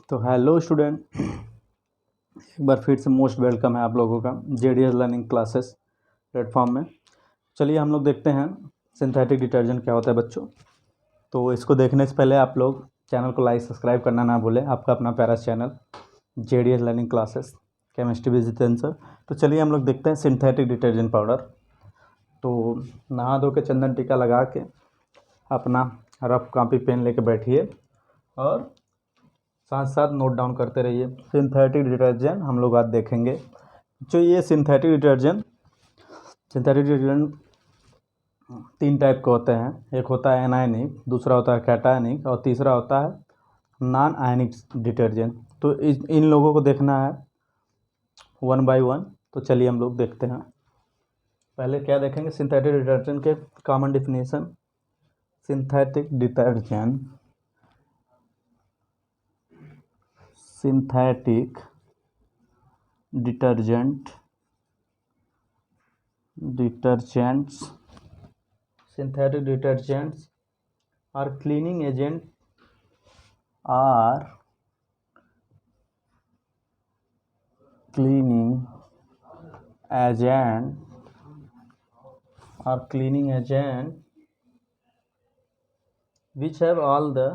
तो hello student, एक बार फिर से मोस्ट वेलकम है आप लोगों का जेडीएस लर्निंग क्लासेस प्लेटफॉर्म में। चलिए हम लोग देखते हैं सिंथेटिक डिटर्जेंट क्या होता है बच्चों। तो इसको देखने से पहले आप लोग चैनल को लाइक सब्सक्राइब करना ना भूलें। आपका अपना प्यारा channel JDS learning classes chemistry with answer. तो चलिए हम लोग देखते हैं सिंथेटिक डिटर्जेंट पाउडर। तो नहा धो के चंदन टीका लगा के अपना रफ कॉपी पेन लेके बैठिए और साथ साथ नोट डाउन करते रहिए। सिंथेटिक डिटर्जेंट हम लोग आज देखेंगे। जो ये सिंथेटिक डिटर्जेंट तीन टाइप के होते हैं। एक होता है एनायनिक, दूसरा होता है कैटायनिक और तीसरा होता है नॉन आयनिक डिटर्जेंट। तो इन लोगों को देखना है वन बाय वन। तो चलिए हम लोग देखते हैं। पहले क्या देखेंगे, सिंथेटिक डिटर्जेंट के common definition. Synthetic detergent synthetic detergents synthetic detergents are cleaning agent which have all the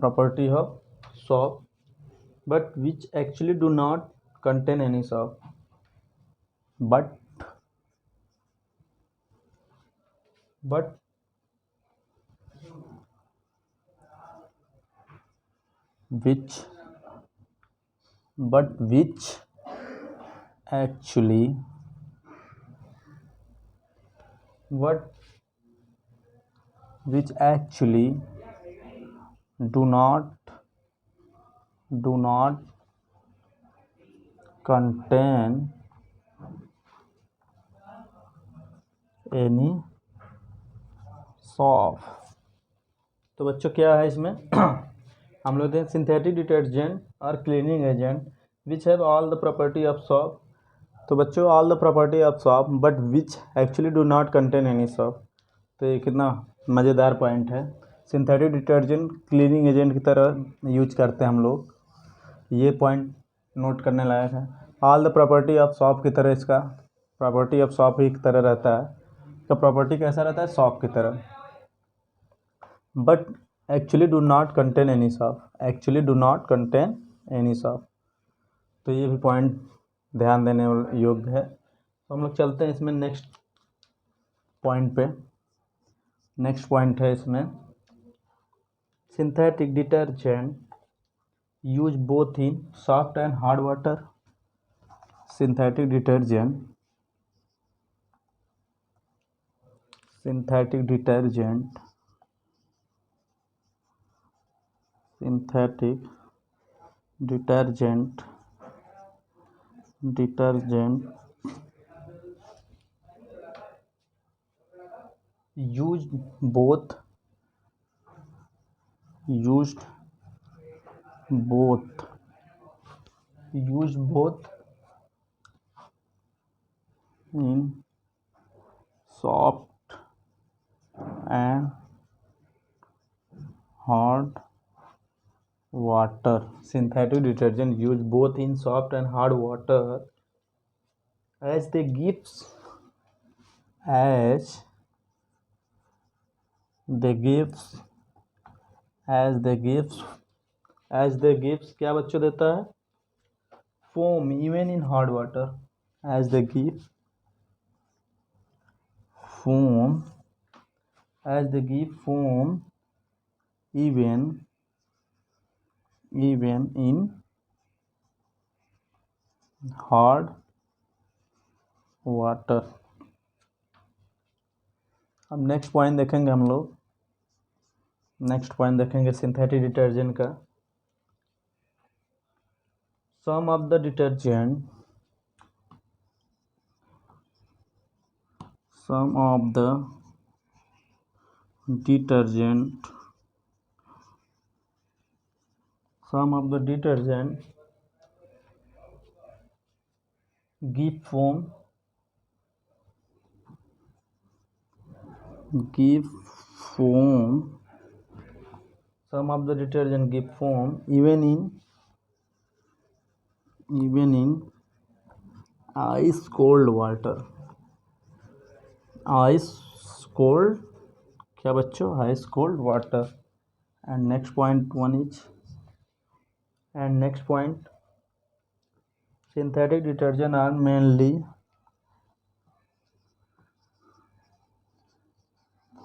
properties of soap, but which actually do not contain any soap, but which actually do not contain any soap। तो बच्चों क्या है इसमें हम लोग हैं synthetic detergent और cleaning agent which have all the property of shop. तो बच्चों all the property of shop but which actually do not contain any shop. तो ये कितना मज़ेदार पॉइंट है। सिंथेटिक डिटर्जेंट क्लीनिंग एजेंट की तरह यूज करते हैं हम लोग। ये पॉइंट नोट करने लायक है। All the property of shop की तरह इसका प्रॉपर्टी ऑफ सॉप ही की तरह रहता है। इसका प्रॉपर्टी कैसा रहता है, सॉप की तरह। But actually do not contain any shop. तो ये भी पॉइंट ध्यान देने योग्य है। तो हम लोग चलते हैं इसमें नेक्स्ट पॉइंट पे। नेक्स्ट पॉइंट है इसमें synthetic detergent use both in soft and hard water. Synthetic detergent used both in soft and hard water। Synthetic detergent used both in soft and hard water as they gives क्या बच्चों देता है, foam even in hard water। as they give foam even in hard water। अब next point देखेंगे हम लोग। Next point देखेंगे synthetic detergent का। Some of the detergent some of the detergent give foam some of the detergent give foam even in ice cold water. ice cold क्या बच्चों? ice cold water. And next point, synthetic detergent are mainly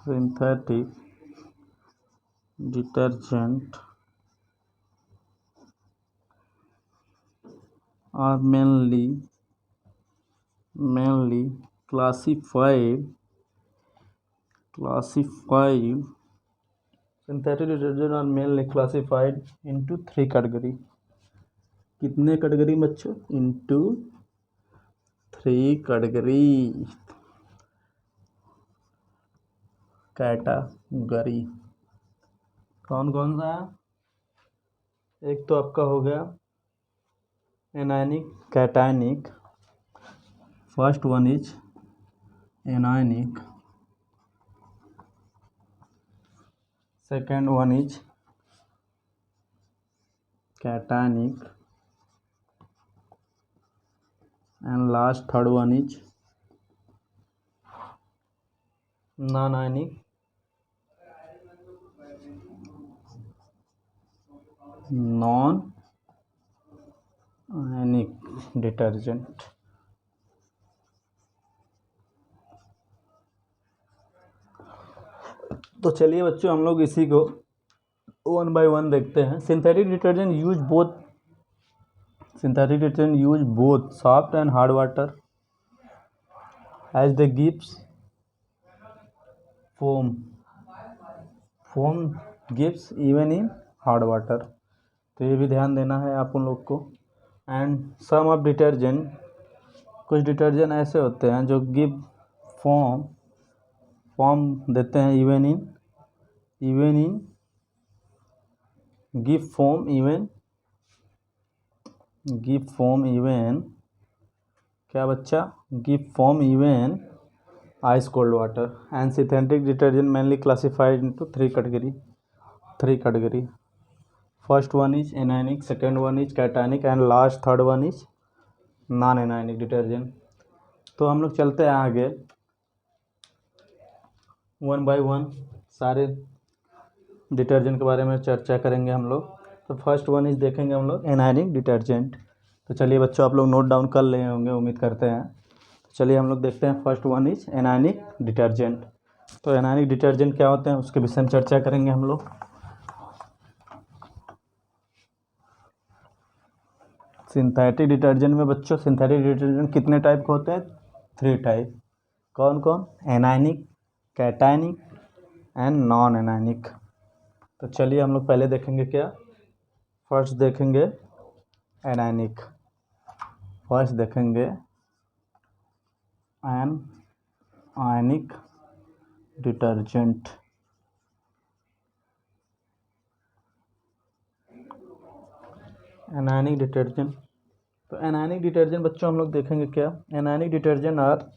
classified synthetic detergent are mainly classified into 3 category. कितने category बच्चों? into 3 category. कौन कौन सा है? एक तो आपका हो गया anionic cationic. First one is anionic, second one is cationic, and last third one is non-ionic detergent. तो चलिए बच्चों हम लोग इसी को 1 by 1 देखते हैं. Synthetic detergent use both soft and hard water as they gives foam gives even in hard water. तो ये भी ध्यान देना है आप उन लोग को. एंड सम ऑफ डिटर्जेंट, कुछ डिटर्जेंट ऐसे होते हैं जो गिव फॉर्म देते हैं even in give form even क्या बच्चा? Give form even ice cold water. And synthetic detergent mainly classified into 3 category. First one is anionic, second one is cationic and last third one is non-anionic detergent. तो हम लोग चलते हैं आगे 1 by 1 सारे detergent के बारे में चर्चा करेंगे हम लोग. तो फर्स्ट वन इज देखेंगे हम लोग एनायनिक डिटर्जेंट. तो चलिए बच्चों आप लोग नोट डाउन कर ले होंगे, उम्मीद करते हैं. चलिए हम लोग देखते हैं. First one is anionic detergent. तो एनायनिक डिटर्जेंट क्या होते हैं उसके विषय में चर्चा करेंगे हम लोग. सिंथेटिक डिटर्जेंट में बच्चों सिंथेटिक डिटर्जेंट कितने टाइप के होते हैं? 3 टाइप. कौन कौन? Anionic, cationic and non anionic. तो चलिए हम लोग पहले देखेंगे क्या? फर्स्ट देखेंगे एनायनिक. फर्स्ट देखेंगे आयनिक डिटर्जेंट. Anionic detergent. तो एनायनिक डिटर्जेंट बच्चों हम लोग देखेंगे क्या? Anionic detergent are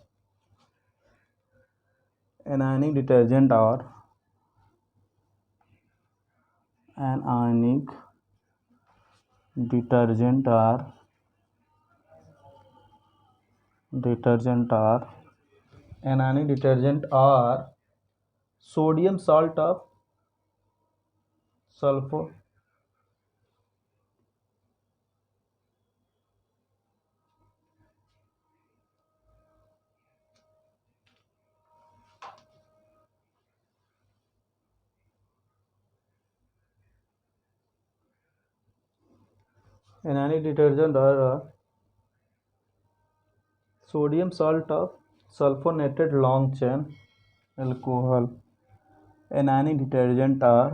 anionic detergent are sodium salt of sulfur anionic detergent are sodium salt of sulfonated long chain alcohol. Anionic detergent are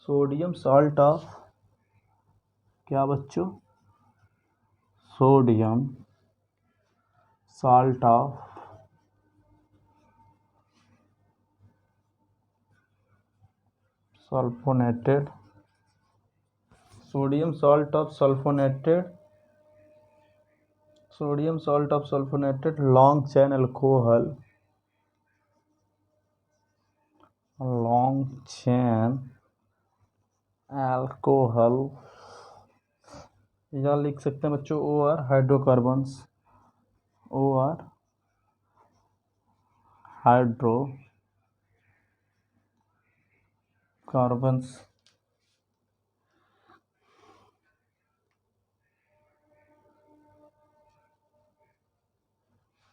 sodium salt of क्या बच्चों, sodium salt of sulphonated, sodium salt of sulphonated, sodium salt of sulphonated long chain alcohol, long chain alcohol, या लिख सकते हैं बच्चों O R hydrocarbons, O R hydrocarbons.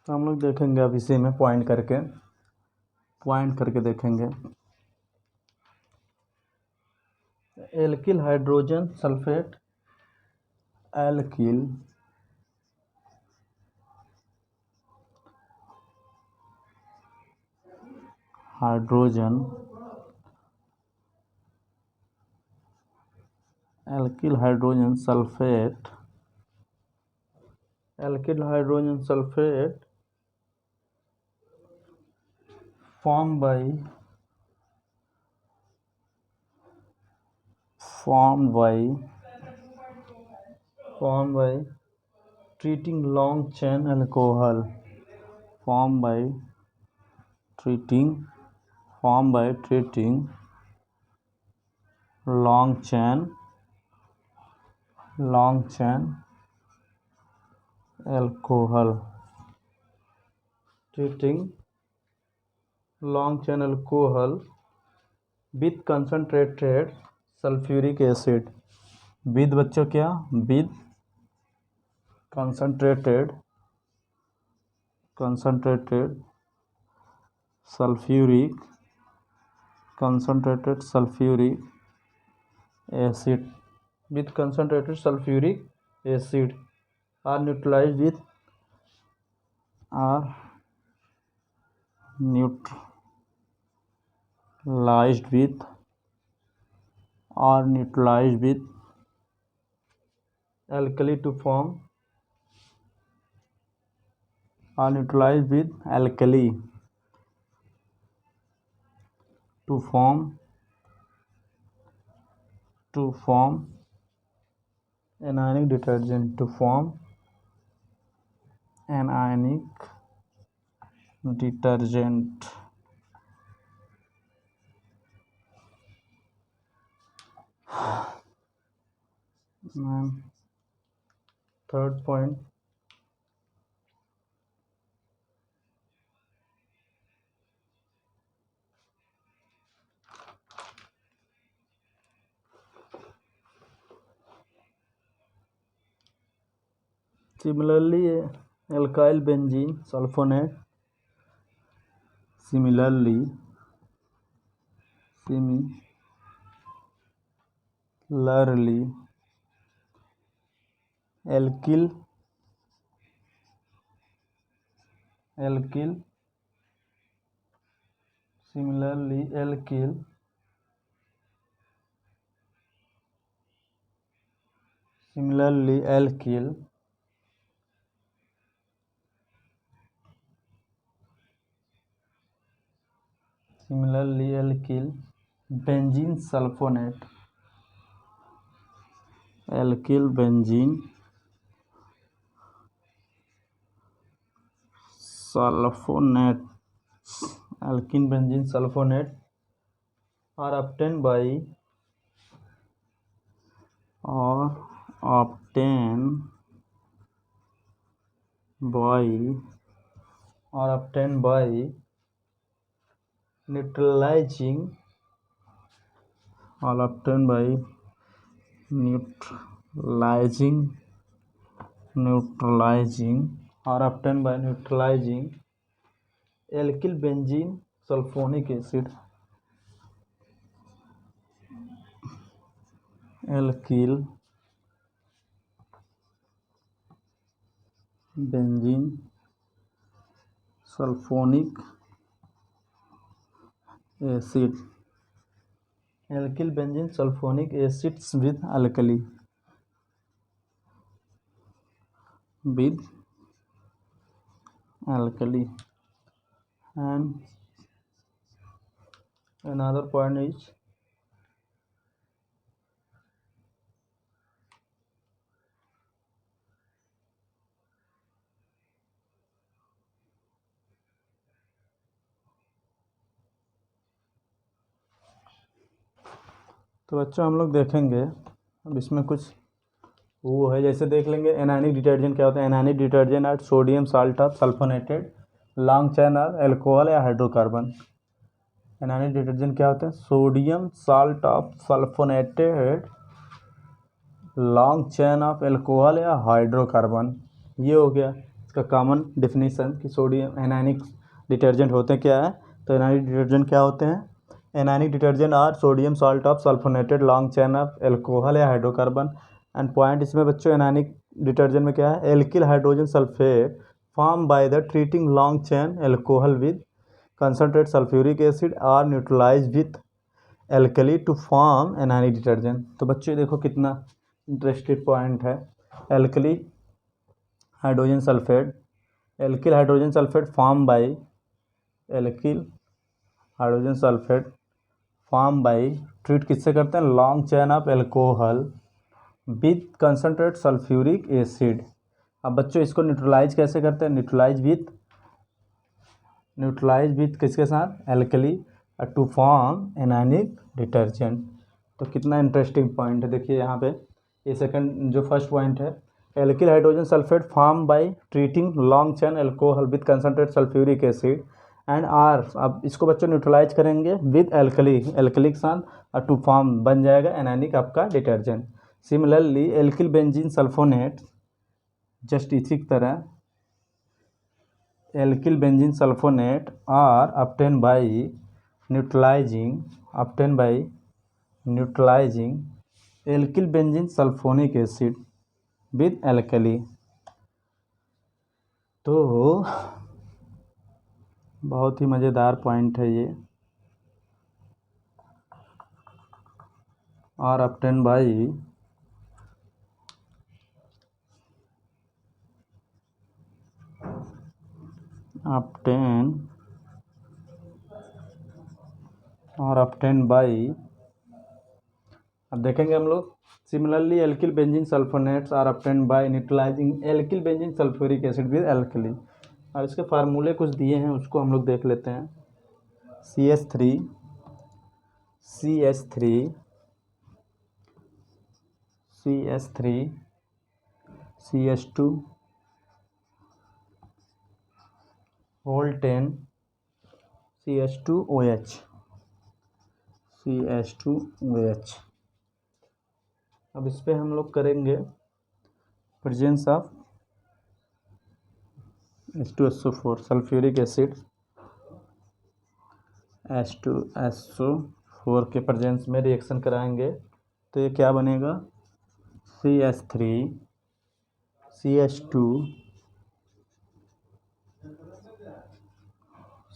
तो हम लोग देखेंगे अब इसी में पॉइंट करके देखेंगे। Alkyl hydrogen sulphate, alkyl hydrogen, alkyl hydrogen sulphate, alkyl hydrogen sulphate formed by treating long chain alcohol, formed by treating long chain alcohol, treating long chain alcohol with concentrated sulfuric acid, with बच्चों क्या, with concentrated sulfuric acid, with concentrated sulfuric acid are neutralized with alkali to form anionic detergent, third point, similarly alkyl benzene sulfonate, similarly alkyl benzene sulfonate, alkyl benzene sulfonate are obtained by neutralizing alkyl benzene sulfonic acid, alkyl benzene sulfonic acid, alkyl benzene sulfonic acids with alkali, with alkali, and another point is तो बच्चों हम लोग देखेंगे अब इसमें कुछ वो है, जैसे देख लेंगे एनानिक डिटर्जेंट क्या होता है। Anionic detergent are sodium salt of sulphonated long chain R alcohol या हाइड्रोकार्बन। एनानिक डिटर्जेंट क्या होता है? Sodium salt of sulphonated long chain of alcohol या हाइड्रोकार्बन। ये हो गया इसका कॉमन डेफिनेशन कि सोडियम एनानिक डिटर्जेंट होते क्या है। तो एनानिक डिटर्जेंट क्या होते हैं? Anionic detergent are sodium salt of sulphonated long chain of alcohol या हाइड्रोकार्बन। एंड पॉइंट इसमें बच्चों एनानिक डिटर्जेंट में क्या है? Alkyl hydrogen sulphate form by the treating long chain alcohol with concentrate sulfuric acid are neutralized with alkali to form anionic detergent. तो बच्चों देखो कितना इंटरेस्टेड पॉइंट है। Alkali hydrogen sulphate, alkyl hydrogen sulphate form by alkyl hydrogen sulphate form by treat किससे करते हैं? Long chain of alcohol with concentrate sulphuric acid. अब बच्चों इसको न्यूट्रलाइज कैसे करते हैं? न्यूट्रलाइज विथ किसके साथ? Alkali to form anionic detergent. तो कितना इंटरेस्टिंग पॉइंट है देखिए यहाँ पे। ये सेकंड जो फर्स्ट पॉइंट है, alkyl hydrogen sulphate form by treating long chain alcohol with concentrate sulphuric acid and are. अब इसको बच्चों न्यूट्रलाइज करेंगे विद एल्कली के साथ टू फॉर्म बन जाएगा एनानिक आपका detergent. Similarly alkyl benzene sulphonate just इसी तरह alkyl benzene sulphonate are obtained by neutralizing alkyl benzene sulphonic acid with alkali. तो बहुत ही मज़ेदार पॉइंट है ये। आर obtained by अब देखेंगे हम लोग। Similarly alkyl benzene sulphonates are obtained by neutralising alkyl benzene sulphuric acid with alkali. और इसके फार्मूले कुछ दिए हैं उसको हम लोग देख लेते हैं। CH3 CH2 whole 10 CH2OH। अब इस पे हम लोग करेंगे presence of H2SO4 sulphuric acid H2SO4 के प्रेजेंस में रिएक्शन कराएंगे तो ये क्या बनेगा? CH3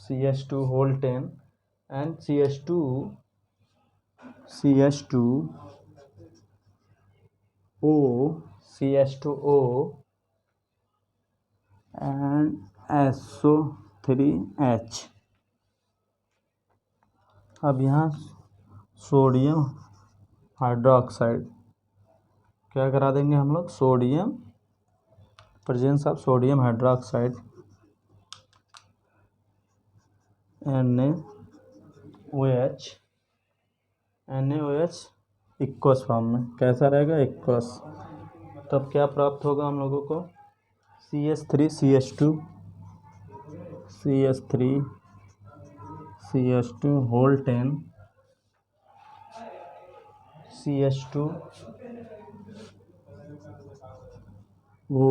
CH2 whole 10 and CH2O and SO3H। अब यहाँ सोडियम हाइड्रोक्साइड क्या करा देंगे हम लोग? Sodium presence of sodium hydroxide NaOH equals form में कैसा रहेगा? इक्वस। तब क्या प्राप्त होगा हम लोगों को? CH3 CH2 whole 10 CH2O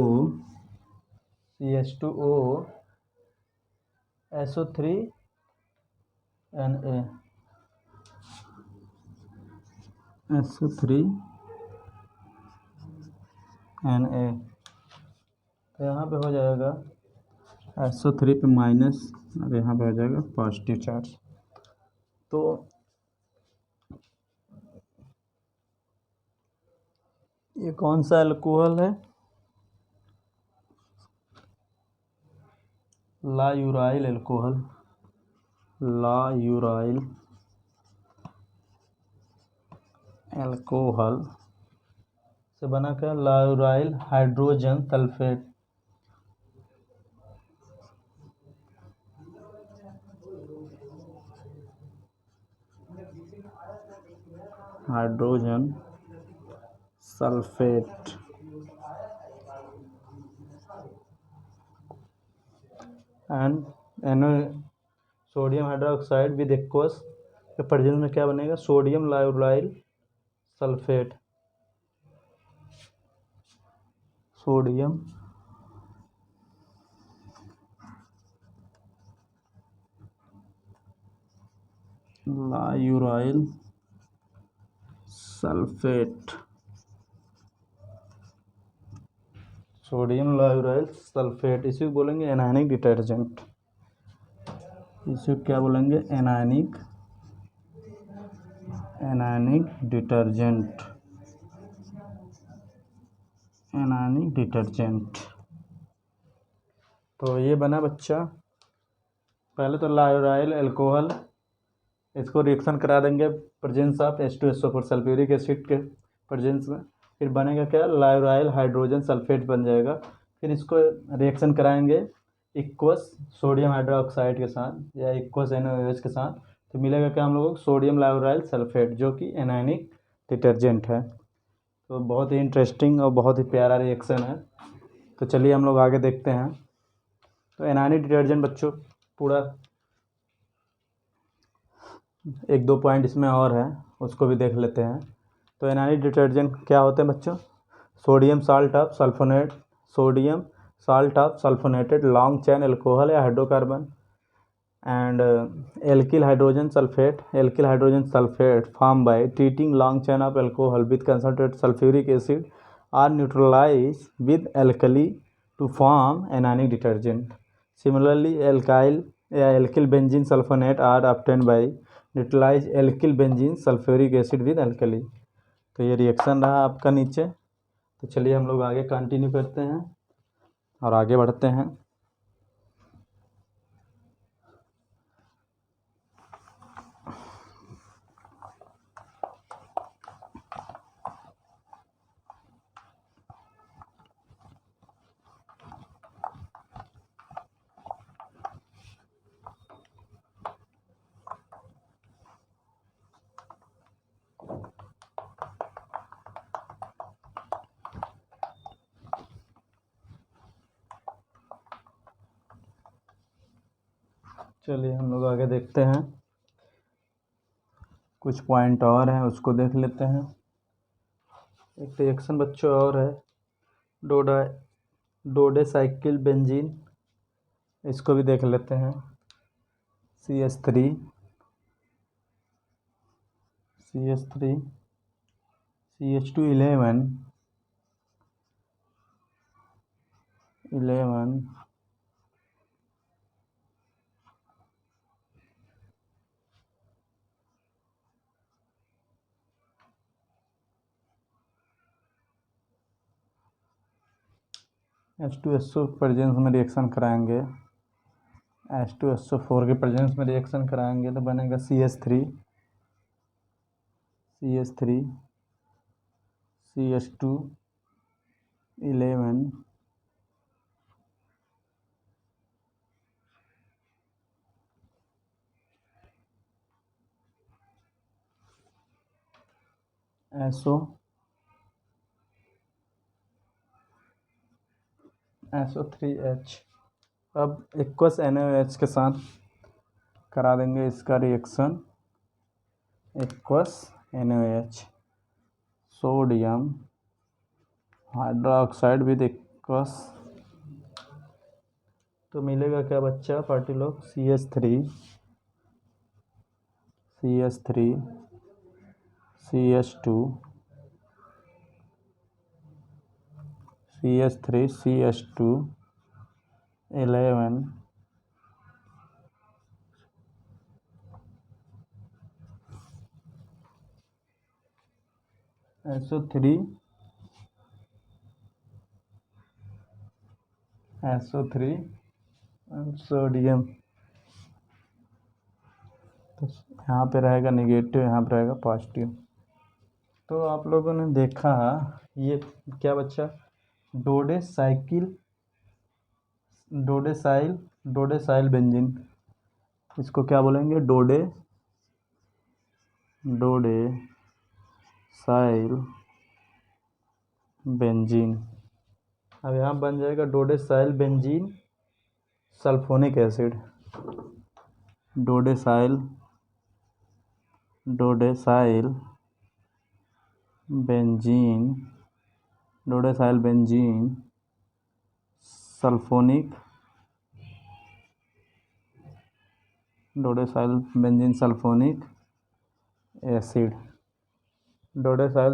SO3Na तो यहाँ पे हो जाएगा SO3 पे माइनस और यहाँ पे हो जाएगा पॉजिटिव चार्ज। तो ये कौन सा अल्कोहल है? लायुराइल एल्कोहल, लायुराइल एल्कोहल से बना क्या, lauryl hydrogen sulphate, hydrogen sulphate and एनो सोडियम हाइड्रोक्साइड विद एक्वस के प्रेजेंस में क्या बनेगा, sodium lauryl sulphate, sodium lauryl sulphate, sodium lauryl sulphate, इसी को बोलेंगे एनायनिक डिटर्जेंट, इसे क्या बोलेंगे, एनायनिक डिटर्जेंट, एनायनिक डिटर्जेंट। तो ये बना बच्चा, पहले तो लायुराइल एल्कोहल, इसको रिएक्शन करा देंगे presence of H2SO4 sulphuric acid के प्रेजेंस में, फिर बनेगा क्या, लायुराइल हाइड्रोजन सल्फेट बन जाएगा, फिर इसको रिएक्शन कराएंगे इक्वस सोडियम हाइड्रोक्साइड के साथ या इक्वस NaOH के साथ, तो मिलेगा क्या हम लोगों को, सोडियम लायुराइल सल्फेट, जो कि एनायनिक डिटर्जेंट है। तो बहुत ही इंटरेस्टिंग और बहुत ही प्यारा रिएक्शन है। तो चलिए हम लोग आगे देखते हैं। तो एनायनिक डिटर्जेंट बच्चों पूरा एक दो पॉइंट इसमें और है, उसको भी देख लेते हैं। तो एनायनिक डिटर्जेंट क्या होते हैं बच्चों, sodium salt of sulphonate, sodium salt of sulphonated long chain alcohol या hydrocarbon and alkyl hydrogen sulphate form by treating long chain of alcohol with concentrated sulphuric acid are neutralise with alkali to form anionic detergent. Similarly alkyl या alkyl benzene sulphonate are obtained by neutralise alkyl benzene sulphuric acid with alkali. तो ये reaction रहा आपका नीचे। तो चलिए हम लोग आगे कंटिन्यू करते हैं और आगे बढ़ते हैं। चलिए हम लोग आगे देखते हैं, कुछ पॉइंट और हैं उसको देख लेते हैं। एक रिएक्शन बच्चों और है, डोडेसाइकिल बेंजीन, इसको भी देख लेते हैं। CH3 CH2 11 H2SO प्रेजेंस में रिएक्शन कराएंगे, H2SO4 के प्रेजेंस में रिएक्शन कराएंगे तो बनेगा CH3 CH2 11 SO3H। अब एक्वस NaOH के साथ करा देंगे इसका reaction, aqueous NaOH sodium hydroxide with aqueous, तो मिलेगा क्या बच्चा, particle of CH3 CH2 11 SO3 SO3 sodium, तो यहाँ पे रहेगा निगेटिव, यहाँ पे रहेगा पॉजिटिव। तो आप लोगों ने देखा ये क्या बच्चा, डोडेसाइकिल, डोडेसाइल, डोडेसाइल बेंजीन, इसको क्या बोलेंगे, डोडेसाइल बेंजीन। अब यहाँ बन जाएगा dodecyl benzene sulphonic acid, dodecyl benzene, dodecyl benzene sulphonic, dodecyl benzene sulphonic acid, dodecyl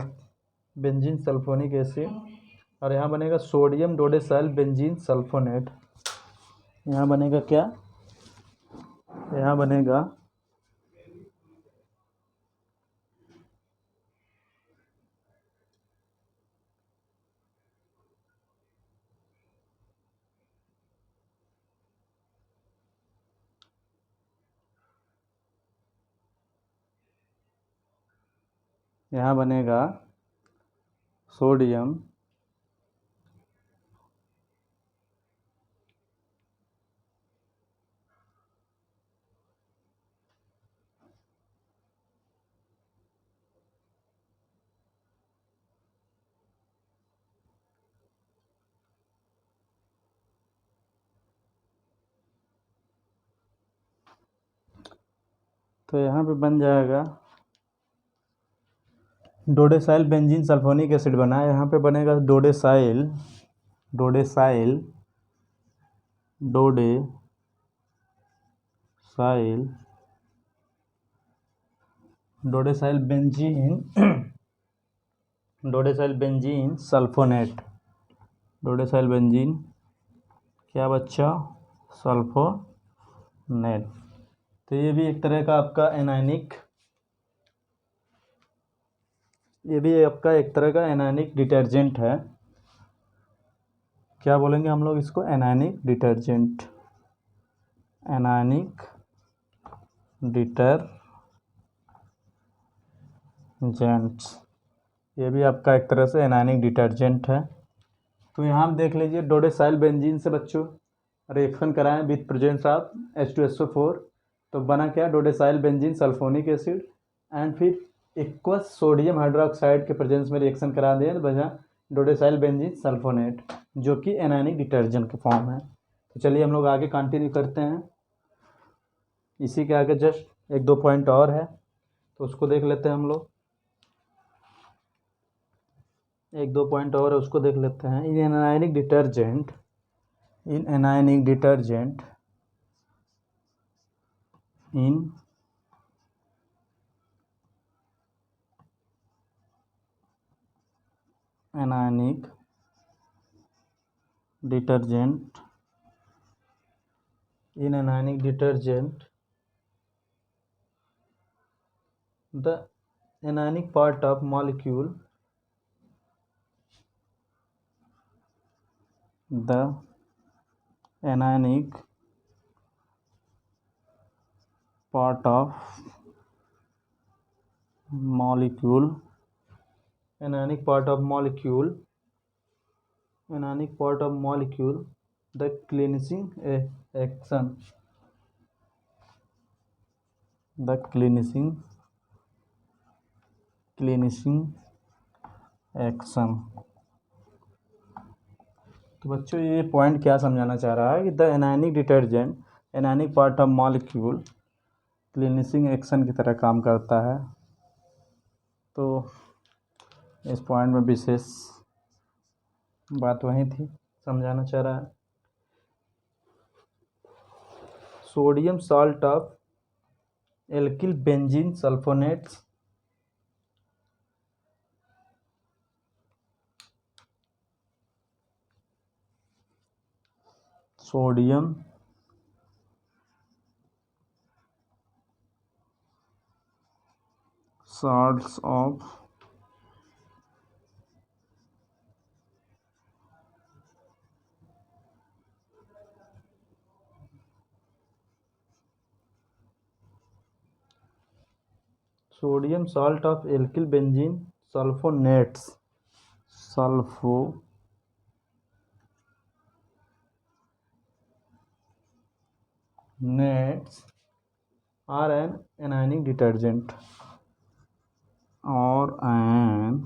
benzene sulphonic acid. और यहाँ बनेगा सोडियम डोडेसाइल बेंजीन सल्फोनेट। यहाँ बनेगा क्या, यहाँ बनेगा सोडियम तो यहाँ पे बन जाएगा डोडेसाइल बेंजीन सल्फोनिक एसिड बना है। यहाँ पे बनेगा डोडेसाइल डोडेसाइल डोडेसाइल बेंजीन सल्फोनेट, डोडेसाइल बेंजीन क्या बच्चा, सल्फोनेट। तो ये भी एक तरह का आपका एनायनिक, ये भी आपका एक तरह का एनायनिक डिटर्जेंट है। क्या बोलेंगे हम लोग इसको, एनायनिक डिटर्जेंट, एनायनिक डिटर्जेंट्स, ये भी आपका एक तरह से एनायनिक डिटर्जेंट है। तो यहाँ आप देख लीजिए डोडेसाइल बेंजीन से बच्चों रिएक्शन कराएं विथ प्रेजेंस ऑफ H2SO4, तो बना क्या, डोडेसाइल बेंजीन सल्फोनिक एसिड, एंड फिर एक्वस सोडियम हाइड्रोक्साइड के प्रेजेंस में रिएक्शन करा दिया तो बचा डोडेसाइल बेंजीन सल्फोनेट, जो कि एनायनिक डिटर्जेंट के फॉर्म है। तो चलिए हम लोग आगे कंटिन्यू करते हैं। इसी के आगे जस्ट एक दो पॉइंट और है, तो उसको देख लेते हैं हम लोग। एक दो पॉइंट और है, उसको देख लेते हैं। इन एनायनिक डिटर्जेंट इन anionic detergent the anionic part of molecule, the anionic part of molecule, anionic part of molecule, anionic part of molecule, the cleansing action, the cleansing action। तो बच्चों ये पॉइंट क्या समझाना चाह रहा है कि the anionic detergent, anionic part of molecule cleansing action की तरह काम करता है। तो इस पॉइंट में विशेष बात वही थी, समझाना चाह रहा है। Sodium salt of alkyl benzene sulphonates, sodium salts of sodium salt of alkyl benzene sulphonates are an anionic detergent और एन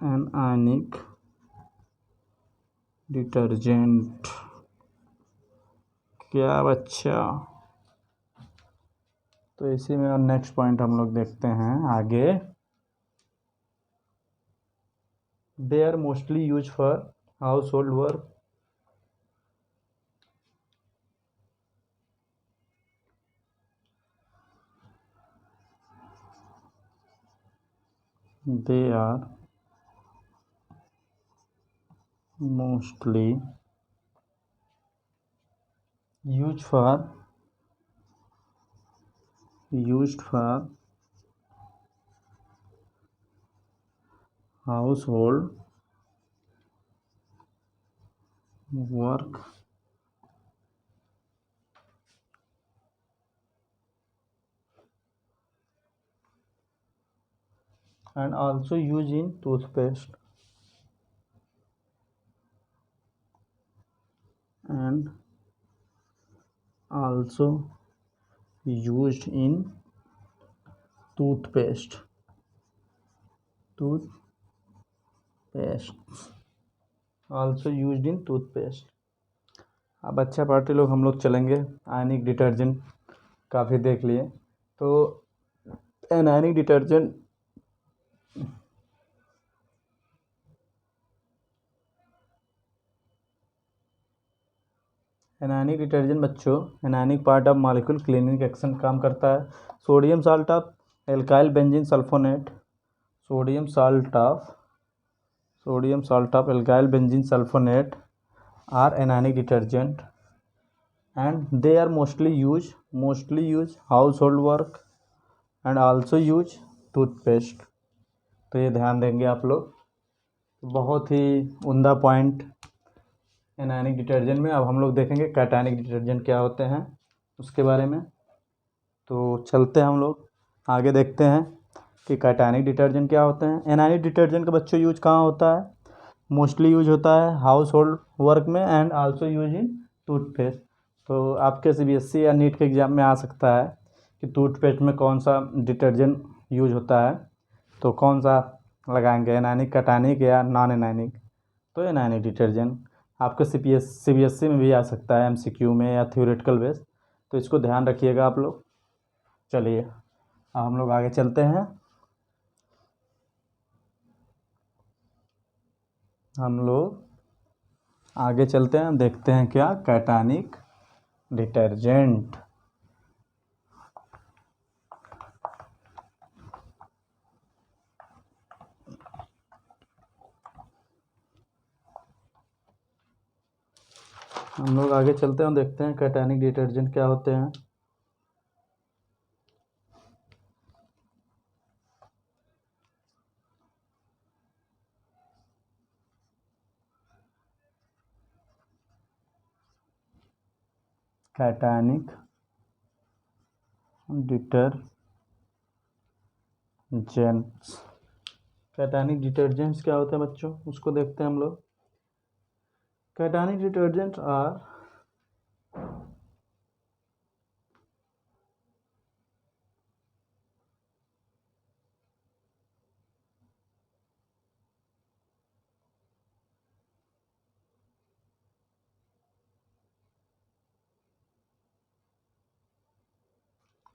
एनायनिक डिटर्जेंट। क्या बच्चा? तो इसी में नेक्स्ट पॉइंट हम लोग देखते हैं आगे। They are mostly use for household work. They are mostly used for household work and also used in toothpaste and also used in toothpaste also used in toothpaste। अब अच्छा party लोग हम लोग चलेंगे। आयनिक डिटर्जेंट काफ़ी देख लिए, तो एनायनिक डिटर्जेंट बच्चों, anionic part of molecule cleaning action काम करता है। Sodium salt of alkyl benzene sulphonate sodium salt of alkyl benzene sulphonate are anionic detergent and they are mostly use household work and also use toothpaste। तो ये ध्यान देंगे आप लोग, बहुत ही उम्दा पॉइंट एनायनिक डिटर्जेंट में। अब हम लोग देखेंगे कैटायनिक डिटर्जेंट क्या होते हैं उसके बारे में। तो चलते हैं हम लोग आगे, देखते हैं कि कैटायनिक डिटर्जेंट क्या होते हैं। एनायनिक डिटर्जेंट का बच्चों यूज कहाँ होता है? मोस्टली यूज होता है हाउस होल्ड वर्क में and also use in toothpaste. तो आपके CBSE या नीट के एग्ज़ाम में आ सकता है कि टूथपेस्ट में कौन सा डिटर्जेंट यूज होता है, तो कौन सा लगाएंगे, एनायनिक, कैटायनिक या नॉन एनायनिक। तो एनायनिक डिटर्जेंट आपके CBSE में भी आ सकता है, MCQ में या थ्योरेटिकल बेस, तो इसको ध्यान रखिएगा आप लोग। चलिए अब हम लोग आगे चलते हैं। हम लोग आगे चलते हैं, देखते हैं क्या कैटायनिक डिटर्जेंट। हम लोग आगे चलते हैं, देखते हैं कैटायनिक डिटर्जेंट क्या होते हैं। कैटायनिक डिटर्जेंट्स क्या होते हैं बच्चों, उसको देखते हैं हम लोग। Cationic detergents are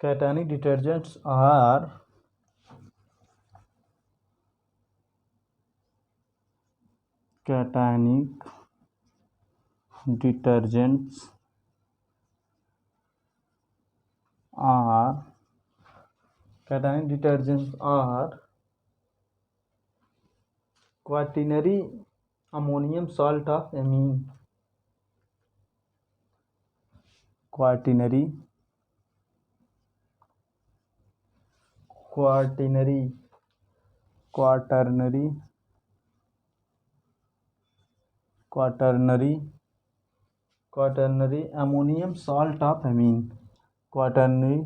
cationic detergents are cationic detergents are quaternary ammonium salt of amine quaternary quaternary ammonium salt of amine, quaternary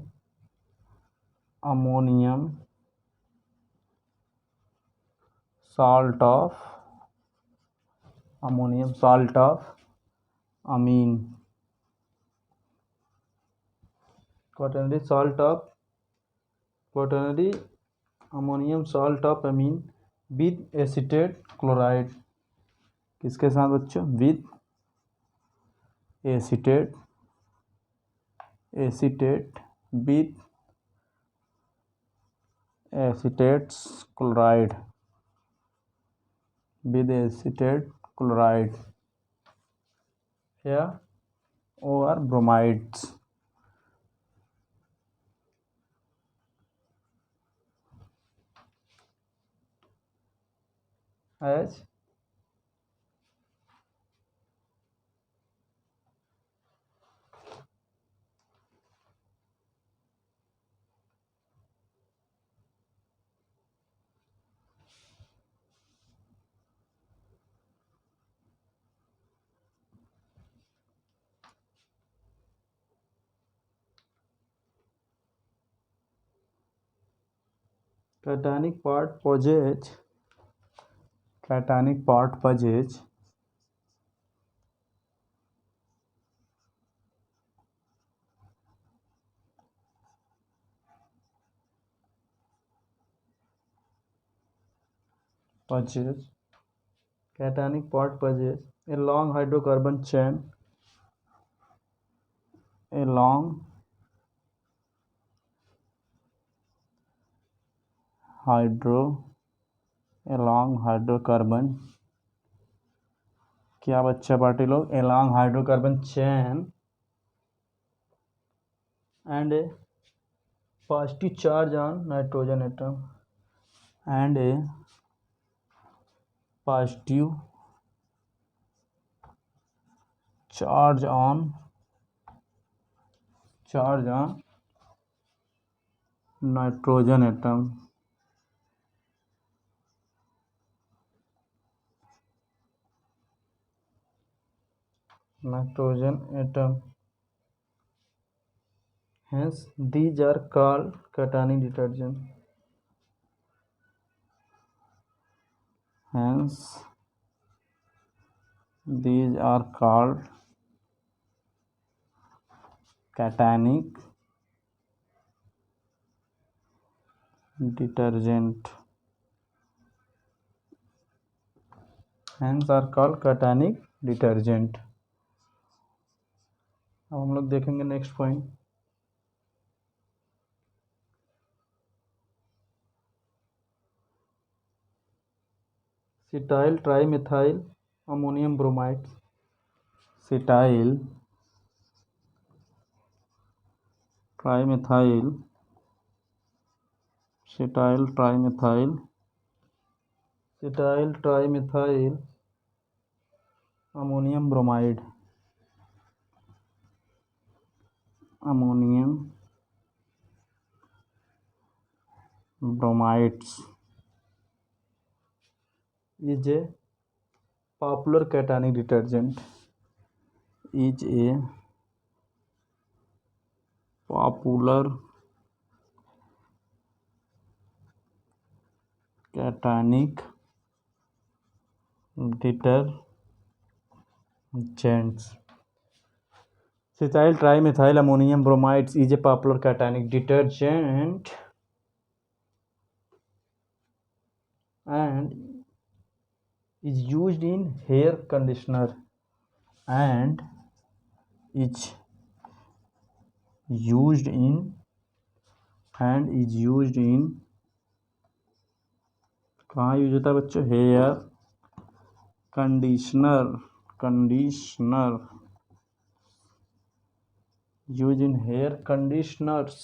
ammonium salt of ammonium salt of amine, quaternary ammonium salt of amine with acetate chloride, किसके साथ बच्चों, with acetate with acetates chloride, with acetate chloride या or bromides, as cationic part possess cationic part possess a long hydrocarbon chain, a long hydrocarbon, क्या बच्चा party लोग, a long hydrocarbon chain and a positive charge on nitrogen atom, and a positive charge on nitrogen atom, hence these are called cationic detergent, cationic detergent, अब हम लोग देखेंगे next point, cetyl trimethyl ammonium bromide, cetyl trimethyl ammonium bromides is a popular cationic detergent, cationic detergents. Cetyl trimethyl ammonium bromide is a popular cationic detergent and is used in hair conditioner and is used in कहाँ use होता है बच्चों, hair conditioner use in hair conditioners,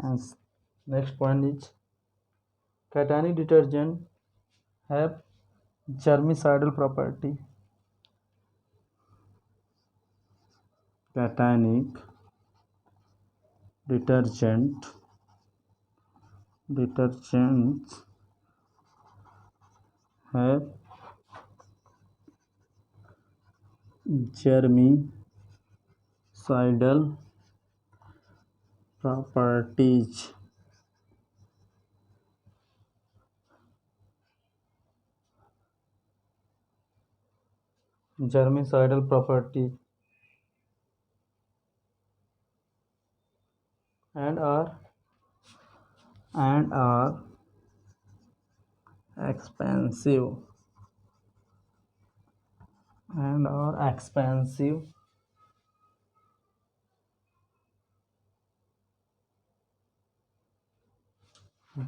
and next point is cationic detergent have germicidal property, cationic detergents have germicidal properties. germicidal property and are expensive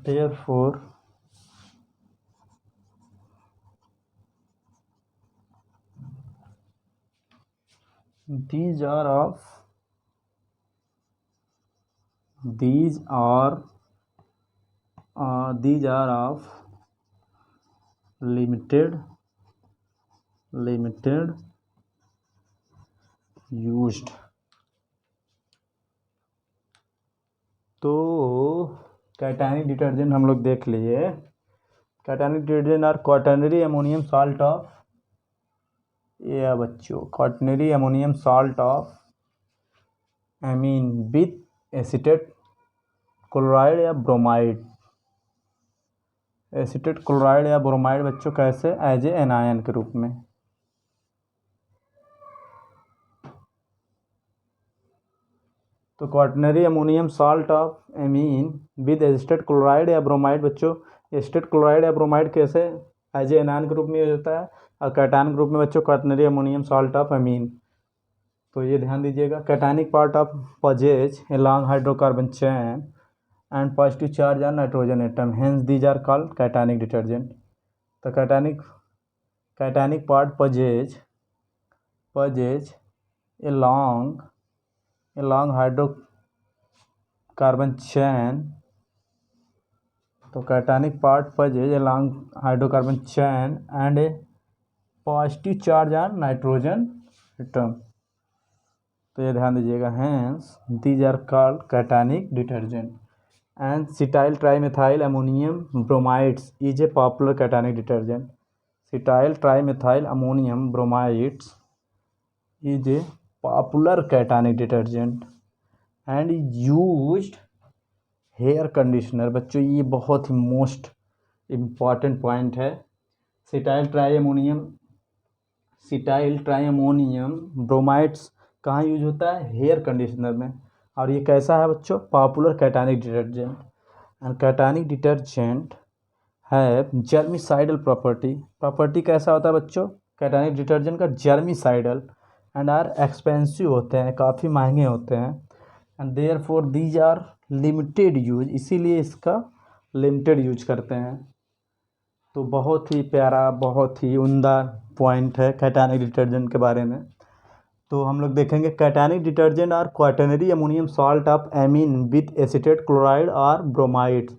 therefore these are of limited used। तो cationic detergent हम लोग देख लिए। Cationic detergent are quaternary ammonium salt of, ये बच्चों quaternary ammonium salt of amine with acetate chloride या bromide. Acetate chloride या bromide बच्चों कैसे, एज ए एनायन के रूप में। तो quaternary ammonium salt of amine with acetate chloride या ब्रोमाइड बच्चों, एसिटेट क्लोराइड या ब्रोमाइड कैसे एज ए एनायन के रूप में यूज होता है, और कैटायन के रूप में बच्चों quaternary ammonium salt of amine. तो ये ध्यान दीजिएगा। Cationic part of possesses along hydrocarbon chain and positive charge on nitrogen atom, hence these are called cationic detergent. तो cationic part possesses along hydrocarbon chain, तो cationic part possesses along hydrocarbon chain and a positive charge on nitrogen atom. तो ये ध्यान दीजिएगा। Hence these are called cationic detergent and cetyl trimethyl ammonium bromides is a popular cationic detergent. Cetyl trimethyl ammonium bromides is a popular cationic detergent and is used hair conditioner. बच्चों ये बहुत ही most important point है। Cetyl triammonium bromides कहाँ use होता है, hair conditioner में। और ये कैसा है बच्चों, popular cationic detergent. And cationic detergent है जर्मिसाइडल प्रॉपर्टी कैसा होता है बच्चों, कैटानिक डिटर्जेंट का जर्मिसाइडल एंड आर एक्सपेंसिव होते हैं, काफ़ी महंगे होते हैं। And therefore these are limited use, इसीलिए इसका लिमिटेड यूज करते हैं। तो बहुत ही प्यारा, बहुत ही उम्दा पॉइंट है कैटानिक डिटर्जेंट के बारे में। तो हम लोग देखेंगे cationic detergent are quaternary ammonium salt of amine with acetate chloride और ब्रोमाइड।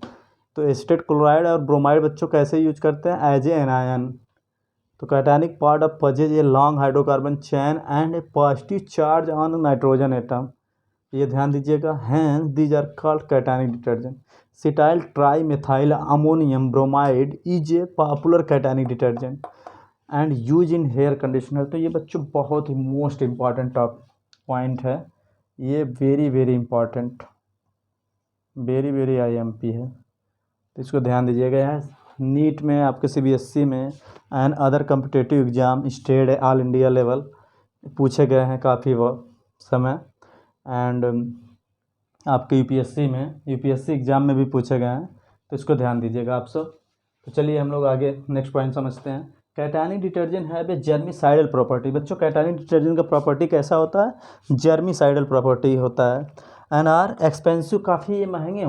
तो एसीटेट क्लोराइड और ब्रोमाइड बच्चों कैसे यूज करते हैं, एज ए एनायन। तो cationic part of possesses a long hydrocarbon chain and a positive charge on nitrogen atom. ये ध्यान दीजिएगा। Hence these are called cationic detergent. Cetyl trimethyl ammonium bromide is a popular cationic detergent and use in hair conditioner. तो ये बच्चों बहुत ही most important top point है, ये very very important, very IMP है। तो इसको ध्यान दीजिएगा। यार नीट में, आपके CBSE में and other competitive exam state all India level पूछे गए हैं काफ़ी समय। एंड आपके UPSC एग्ज़ाम में भी पूछे गए हैं, तो इसको ध्यान दीजिएगा आप सब। तो चलिए हम लोग आगे नेक्स्ट पॉइंट समझते हैं। कैटानिक डिटर्जेंट है जर्मिसाइडल प्रॉपर्टी। बच्चों कैटानिक डिटर्जेंट का प्रॉपर्टी कैसा होता है, जर्मिसाइडल प्रॉपर्टी होता है। एंड आर एक्सपेंसिव, काफ़ी ये महंगे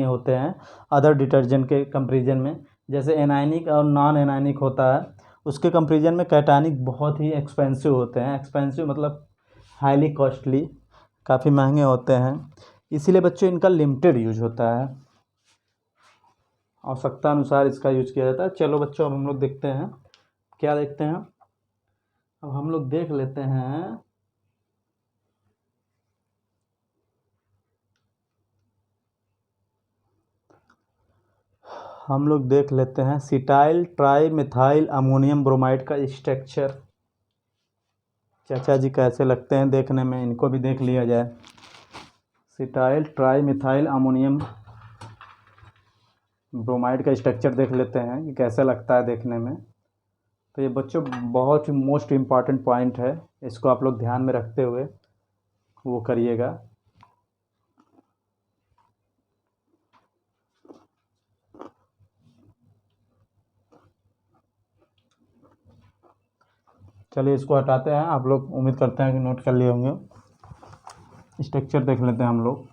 होते हैं अदर डिटर्जेंट के कंपेरिजन में। जैसे एनायनिक और नॉन एनायनिक होता है, उसके कंपेरिजन में कैटानिक बहुत ही एक्सपेंसिव होते हैं। एक्सपेंसिव मतलब हाईली कॉस्टली, काफ़ी महंगे होते हैं। इसीलिए बच्चों इनका लिमिटेड यूज होता है, आवश्यकता अनुसार इसका यूज किया जाता है। चलो बच्चों अब हम लोग देखते हैं, क्या देखते हैं, अब हम लोग देख लेते हैं cetyl trimethyl ammonium bromide का स्ट्रक्चर। चाचा जी कैसे लगते हैं देखने में, इनको भी देख लिया जाए। Cetyl trimethyl ammonium bromide का स्ट्रक्चर देख लेते हैं कि कैसे लगता है देखने में। तो ये बच्चों बहुत ही मोस्ट इम्पॉर्टेंट पॉइंट है, इसको आप लोग ध्यान में रखते हुए वो करिएगा। चलिए इसको हटाते हैं, आप लोग उम्मीद करते हैं कि नोट कर लिए होंगे। स्ट्रक्चर देख लेते हैं हम लोग।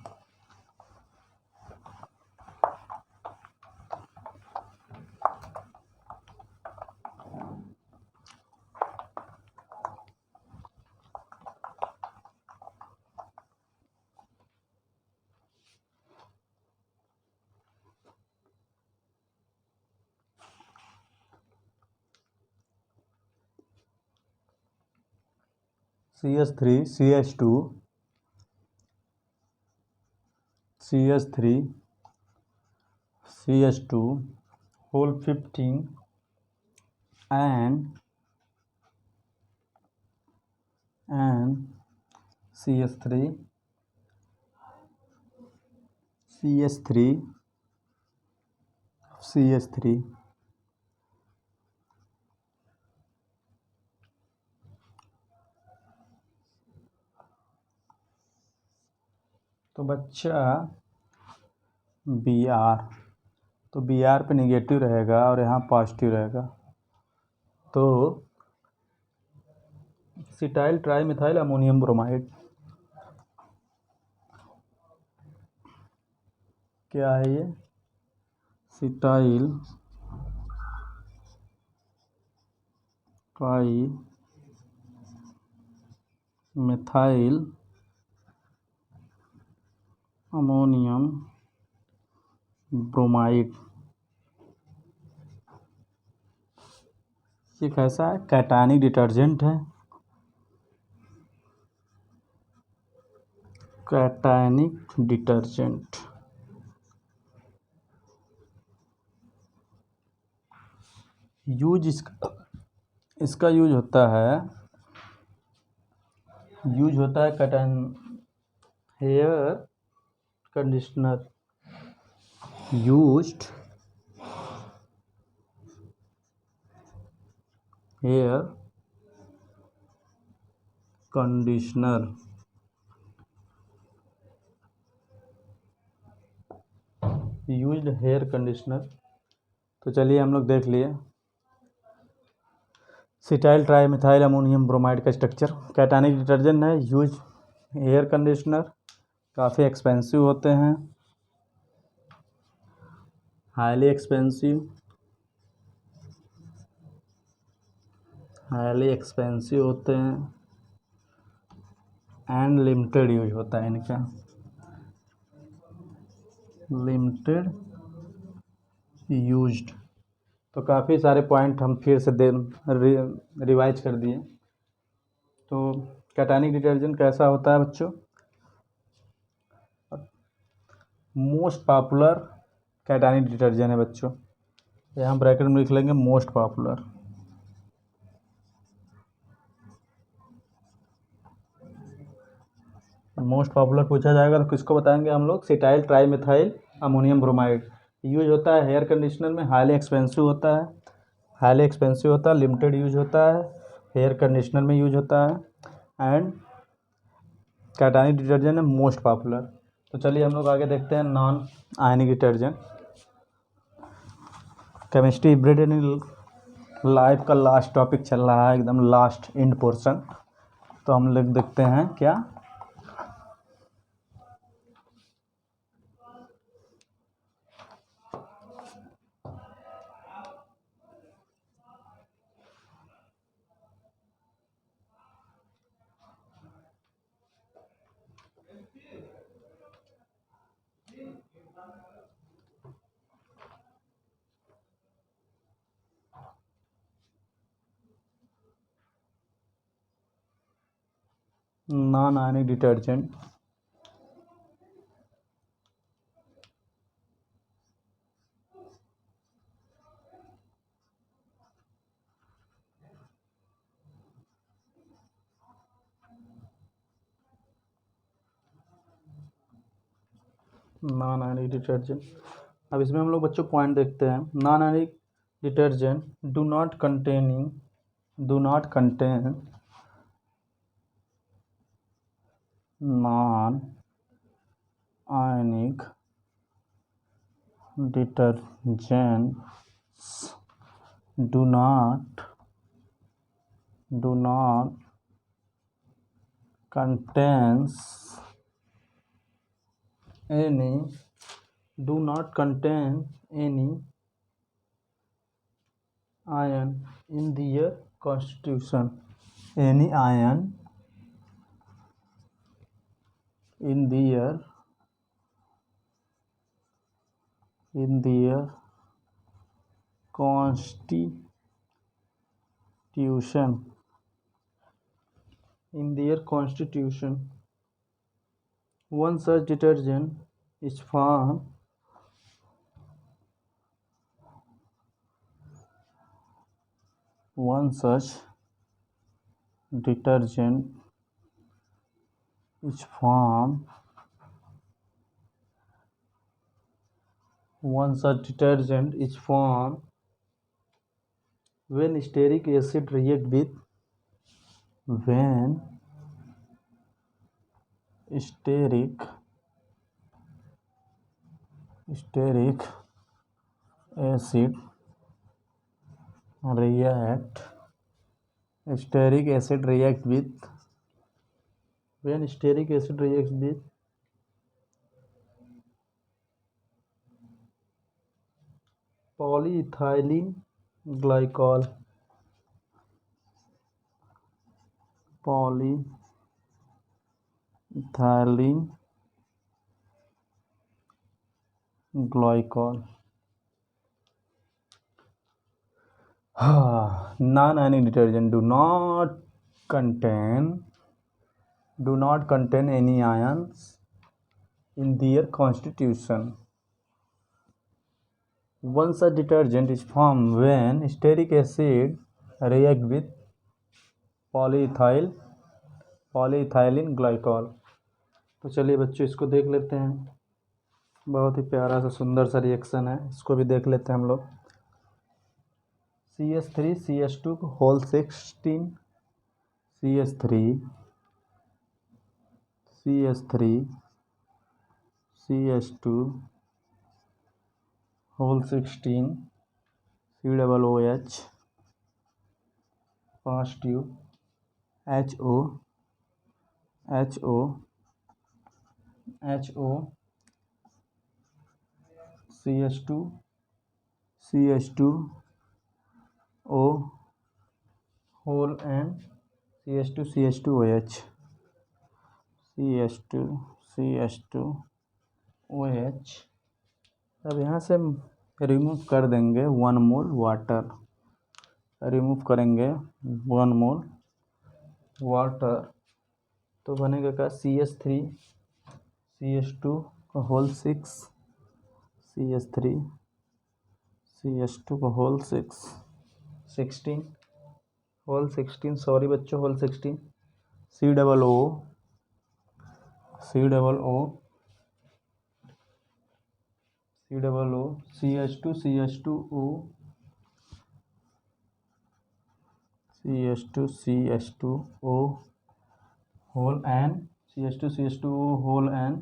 CH3 CH2 CH3 CH2 whole 15 and CH3 CH3 CH3 तो बच्चा Br, तो Br पे निगेटिव रहेगा और यहाँ पॉजिटिव रहेगा। तो cetyl trimethyl ammonium bromide क्या है ये? Cetyl trimethyl ammonium bromide. ये कैसा है? कैटायनिक डिटर्जेंट है। कैटायनिक डिटर्जेंट यूज इसका यूज होता है cation hair conditioner used hair conditioner used hair conditioner. तो चलिए हम लोग देख लिए cetyl trimethyl ammonium bromide का स्ट्रक्चर। कैटायनिक डिटर्जेंट है, यूज हेयर कंडीशनर, काफ़ी एक्सपेंसिव होते हैं, हाईली एक्सपेंसिव होते हैं एंड लिमिटेड यूज होता है इनका, लिमिटेड यूज्ड। तो काफ़ी सारे पॉइंट हम फिर से रिवाइज कर दिए। तो कैटायनिक डिटर्जेंट कैसा होता है बच्चों? मोस्ट पॉपुलर कैटायनिक डिटर्जेंट है बच्चों, यहाँ ब्रैकेट में लिख लेंगे मोस्ट पॉपुलर। मोस्ट पॉपुलर पूछा जाएगा तो किसको बताएंगे हम लोग? Cetyl trimethyl ammonium bromide. Use होता है हेयर कंडीशनर में, हाईली एक्सपेंसिव होता है, लिमिटेड यूज होता है, हेयर कंडीशनर में यूज होता है एंड कैटायनिक डिटर्जेंट है मोस्ट पॉपुलर। तो चलिए हम लोग आगे देखते हैं non ionic detergent. Chemistry bread and life का लास्ट टॉपिक चल रहा है, एकदम लास्ट एंड पोर्शन। तो हम लोग देखते हैं क्या non ionic detergent. Nonionic detergent. अब इसमें हम लोग बच्चों पॉइंट देखते हैं। Non ionic detergent do not contain non ionic detergents do not contains any iron in their constitution. Any iron in their constitution. One such detergent is found One such detergent is formed when stearic acid react with stearic acid react with polyethylene glycol. Non-ionic detergent do not contain any ions in their constitution. One such detergent is formed when stearic acid react with polyethylene glycol. तो चलिए बच्चों इसको देख लेते हैं। बहुत ही प्यारा सा सुंदर सा रिएक्शन है, इसको भी देख लेते हैं हम लोग। CH3 CH2 whole 16 CH3 CH2 whole 16 COOH 5 tube HO CH2O whole and CH2OH अब यहाँ से रिमूव कर देंगे 1 मोल वाटर, तो बनेगा क्या CH3 CH2 whole 6 CH3 CH2 whole 16 whole 16 sorry बच्चों whole 16 COO CH2O whole and CH2O whole and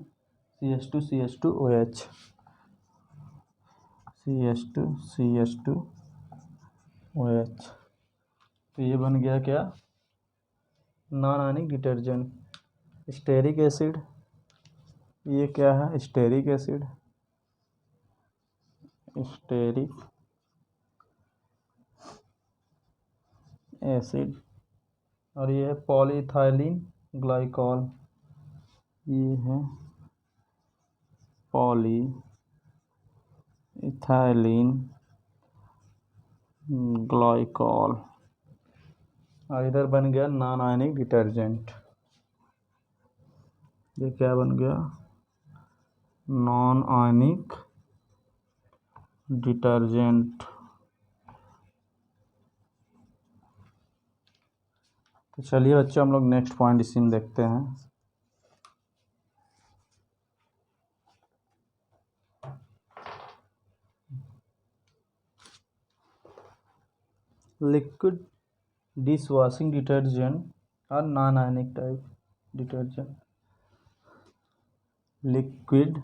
CH2OH तो ये बन गया क्या non ionic detergent. Stearic acid, ये क्या है स्टेरिक एसिड और ये है पॉलीइथाइलिन ग्लाइकॉल, ये है पॉलीइथाइलिन ग्लाइकॉल और इधर बन गया नॉन आयनिक डिटर्जेंट। ये क्या बन गया नॉन आयनिक डिटर्जेंट। तो चलिए बच्चों हम लोग नेक्स्ट पॉइंट इसी में देखते हैं। liquid dishwashing detergent or non-ionic type detergent. Liquid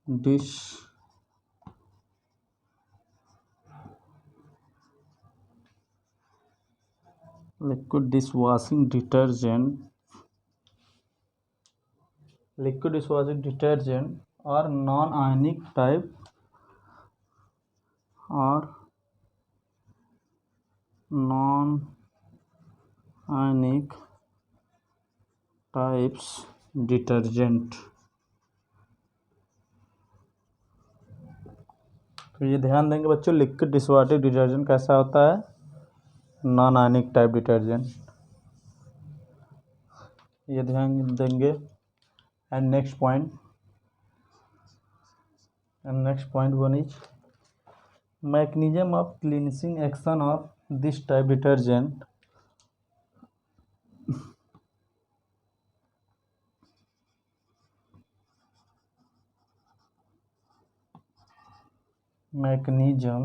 dish liquid dishwashing detergent or non-ionic type or non-ionic types detergent। तो ये ध्यान देंगे बच्चों, लिक्विड डिशवॉशिंग डिटर्जेंट कैसा होता है, नॉन आयनिक टाइप डिटर्जेंट, ये ध्यान देंगे। And next point one is mechanism of cleansing action of this type detergent. mechanism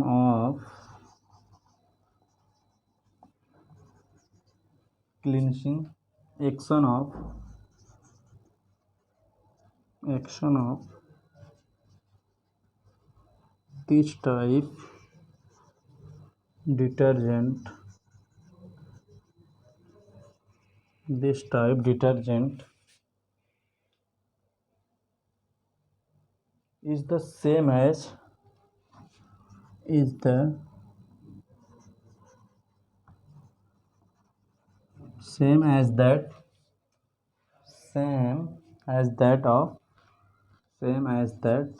of cleansing action of this type detergent is the same as that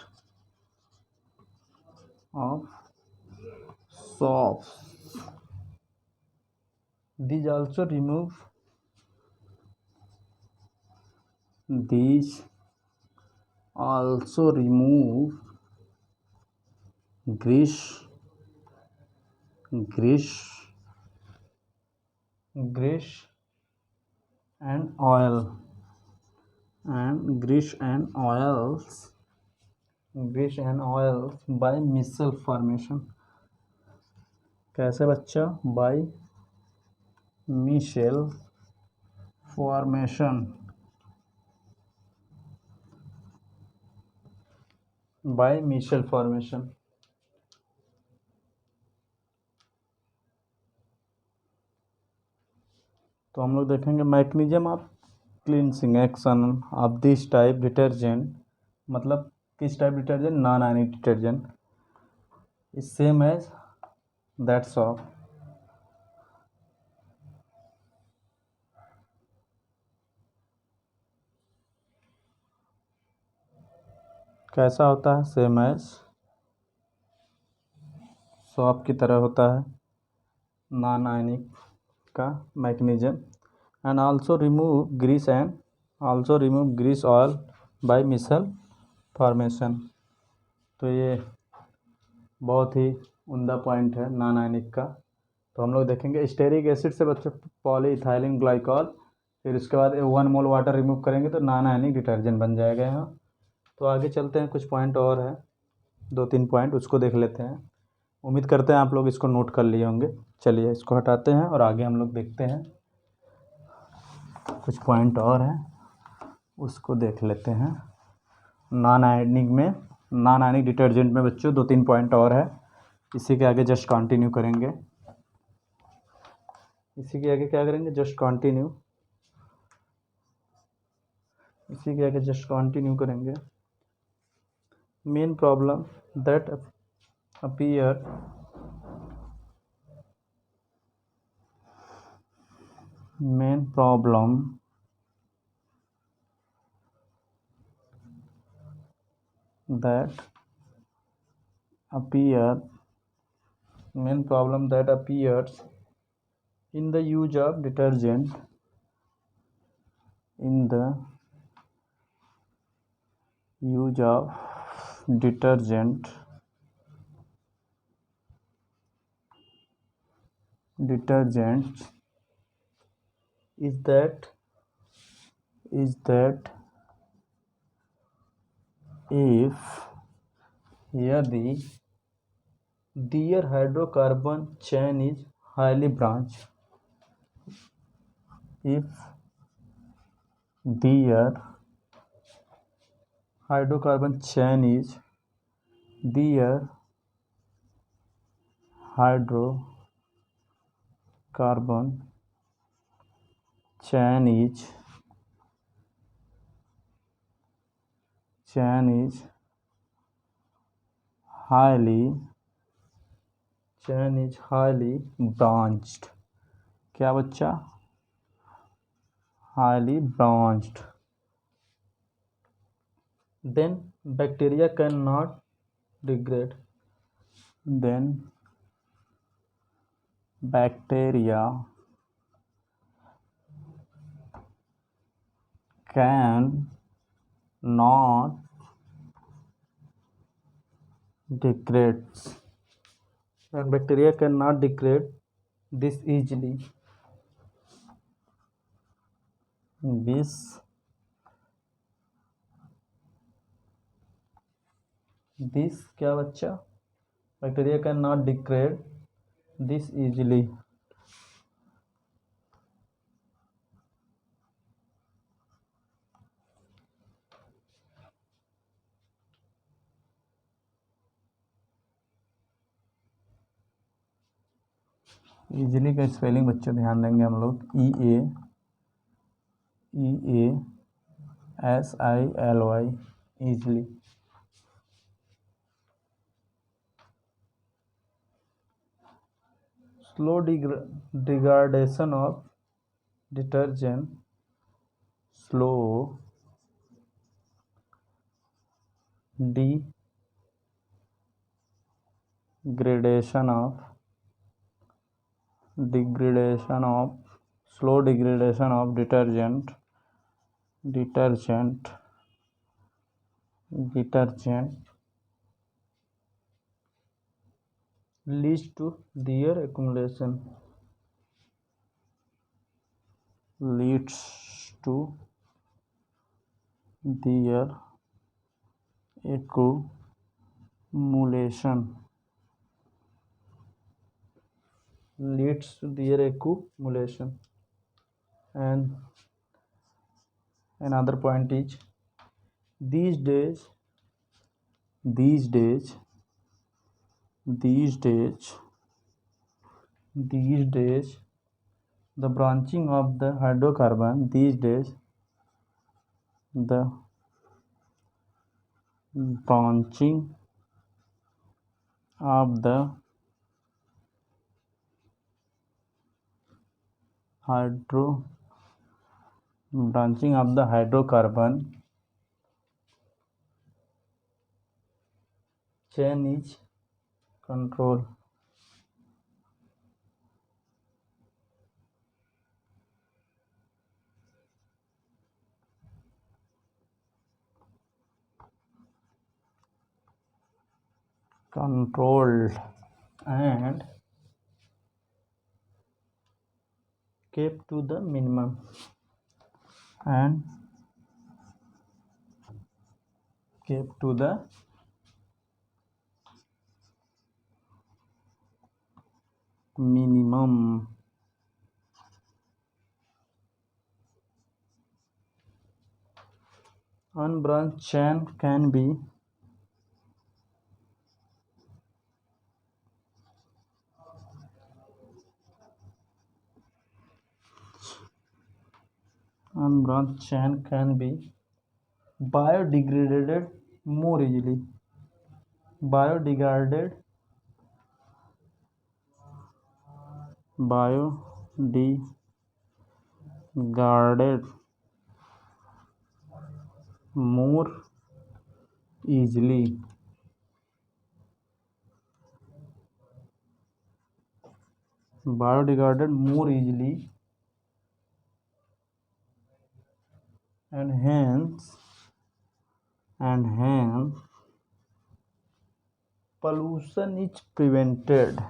of soap. These also remove grease and oils by micelle formation। कैसे बच्चा, by micelle formation, तो हम लोग देखेंगे mechanism of cleansing action of this type detergent, मतलब किस type detergent, nonionic detergent, is same as that's of कैसा होता है, सेम एज सॉप की तरह होता है, नॉन आयनिक का mechanism. And also remove grease oil by micelle formation. तो ये बहुत ही उम्दा पॉइंट है नॉन आयनिक का। तो हम लोग देखेंगे स्टेरिक एसिड से बच्चों पॉलीइथाइलिन ग्लाइकॉल, फिर उसके बाद 1 मोल वाटर रिमूव करेंगे तो नॉन आयनिक डिटर्जेंट बन जाएगा यहाँ। तो आगे चलते हैं, कुछ पॉइंट और है, 2-3 पॉइंट, उसको देख लेते हैं। उम्मीद करते हैं आप लोग इसको नोट कर लिए होंगे। चलिए इसको हटाते हैं और आगे हम लोग देखते हैं, कुछ पॉइंट और हैं उसको देख लेते हैं। नॉन आयनिक डिटर्जेंट में बच्चों 2-3 पॉइंट और है, इसी के आगे जस्ट कंटिन्यू करेंगे। इसी के आगे जस्ट कंटिन्यू करेंगे। Main problem that appear main problem that appears in the use of detergent is that if यदि their hydrocarbon chain is highly branched, if their hydrocarbon chain is their hydrocarbon chain is highly branched. क्या बच्चा? highly branched. Then bacteria cannot degrade. Then bacteria can not degrade. And bacteria cannot degrade this easily. This क्या बच्चा? Bacteria cannot degrade this easily. Easily का spelling बच्चों ध्यान देंगे हम लोग EASILY easily. Slow degradation of detergent. Slow degradation of detergent leads to their accumulation. Leads to their accumulation. And another point is these days the branching of the hydrocarbon hydrocarbon chain is controlled. And kept to the minimum. Unbranched chain can be biodegraded more easily. Biodegraded more easily. Biodegraded more easily, and hence pollution is prevented.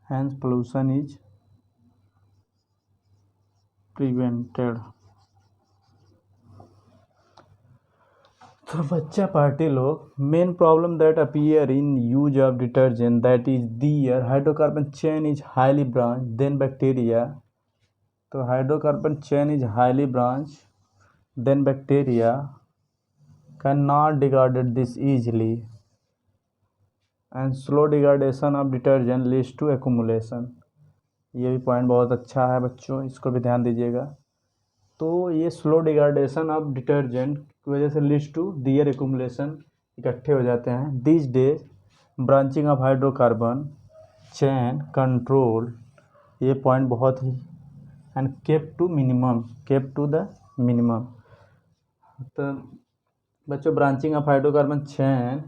Hence pollution is prevented. तो बच्चा party लोग, main problem that appear in use of detergent that is their hydrocarbon chain is highly branch then bacteria. तो hydrocarbon chain is highly branch then bacteria can not degrade this easily and slow degradation of detergent leads to accumulation। ये भी point बहुत अच्छा है बच्चों, इसको भी ध्यान दीजिएगा। तो ये स्लो डिग्रेडेशन ऑफ डिटर्जेंट की वजह से लीड्स टू दियर एक्यूमुलेशन, इकट्ठे हो जाते हैं। These days branching of hydrocarbon chain control, ये पॉइंट बहुत ही, and kept to minimum, kept to the minimum. तो बच्चों ब्रांचिंग ऑफ हाइड्रोकार्बन चैन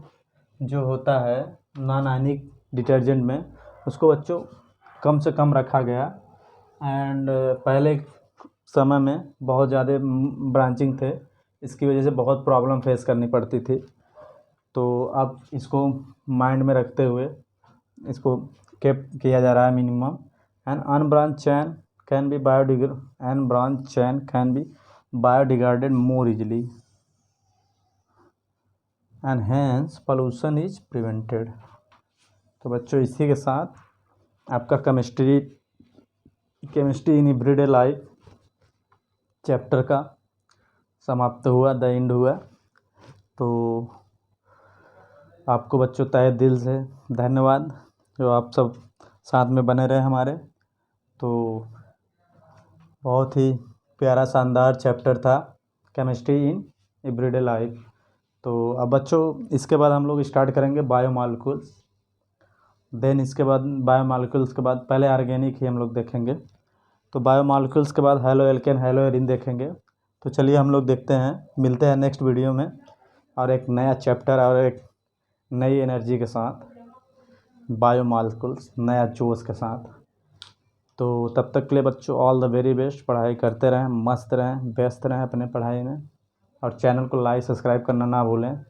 जो होता है नॉन आयनिक डिटर्जेंट में, उसको बच्चों कम से कम रखा गया। एंड पहले समय में बहुत ज़्यादा ब्रांचिंग थे, इसकी वजह से बहुत प्रॉब्लम फेस करनी पड़ती थी। तो अब इसको माइंड में रखते हुए इसको केप किया जा रहा है minimum. And unbranch chain can be unbranch chain can be biodegraded more easily and hence pollution is prevented. तो बच्चों इसी के साथ आपका chemistry in everyday life chapter का समाप्त हुआ, द एंड हुआ। तो आपको बच्चों तहे दिल से धन्यवाद जो आप सब साथ में बने रहे हमारे। तो बहुत ही प्यारा शानदार चैप्टर था केमिस्ट्री इन एवरीडे लाइफ। तो अब बच्चों इसके बाद हम लोग स्टार्ट करेंगे बायोमॉलिक्यूल्स। देन इसके बाद बायोमॉलिक्यूल्स के बाद पहले ऑर्गेनिक ही हम लोग देखेंगे। तो बायोमॉलिक्यूल्स के बाद हेलो एल्केन हेलो एरिन देखेंगे। तो चलिए हम लोग देखते हैं, मिलते हैं नेक्स्ट वीडियो में और एक नया चैप्टर और एक नई एनर्जी के साथ, बायोमॉलिक्यूल्स नया जोश के साथ। तो तब तक के लिए बच्चों ऑल द वेरी बेस्ट, पढ़ाई करते रहें, मस्त रहें, व्यस्त रहें अपने पढ़ाई में, और चैनल को लाइक सब्सक्राइब करना ना भूलें।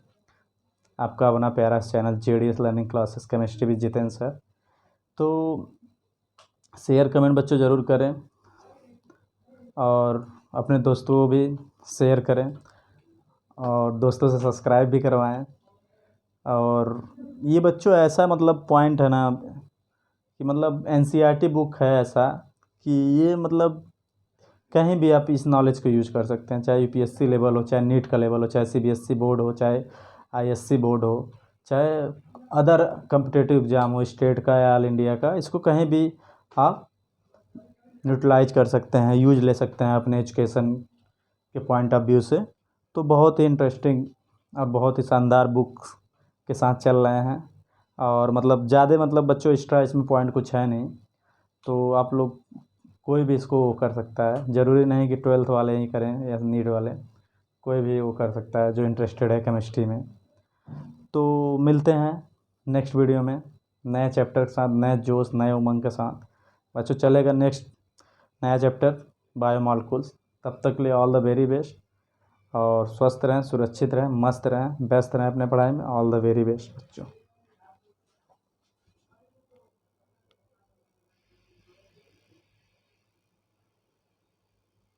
आपका अपना प्यारा channel JDS learning classes chemistry with Jitendra sir. तो शेयर कमेंट बच्चों ज़रूर करें और अपने दोस्तों को भी शेयर करें और दोस्तों से सब्सक्राइब भी करवाएं। और ये बच्चों ऐसा मतलब पॉइंट है ना कि मतलब NCERT बुक है ऐसा कि ये मतलब कहीं भी आप इस नॉलेज को यूज कर सकते हैं, चाहे UPSC लेवल हो, चाहे नीट का लेवल हो, चाहे CBSE बोर्ड हो, चाहे ISC बोर्ड हो, चाहे अदर कम्पिटेटिव एग्ज़ाम हो स्टेट का या ऑल इंडिया का, इसको कहीं भी आप यूटिलाइज कर सकते हैं, यूज ले सकते हैं अपने एजुकेशन के पॉइंट ऑफ व्यू से। तो बहुत ही इंटरेस्टिंग और बहुत ही शानदार बुक के साथ चल रहे हैं। और मतलब ज़्यादा मतलब बच्चों एक्स्ट्रा इसमें पॉइंट कुछ है नहीं, तो आप लोग कोई भी इसको कर सकता है, ज़रूरी नहीं कि 12th वाले ही करें या नीट वाले, कोई भी वो कर सकता है जो इंटरेस्टेड है केमिस्ट्री में। तो मिलते हैं नेक्स्ट वीडियो में नए चैप्टर के साथ, नए जोश नए उमंग के साथ। बच्चों चलेगा नेक्स्ट नया चैप्टर बायोमॉलिक्यूल्स। तब तक के लिए ऑल द वेरी बेस्ट, और स्वस्थ रहें, सुरक्षित रहें, मस्त रहें, व्यस्त रहें अपने पढ़ाई में। ऑल द वेरी बेस्ट बच्चों।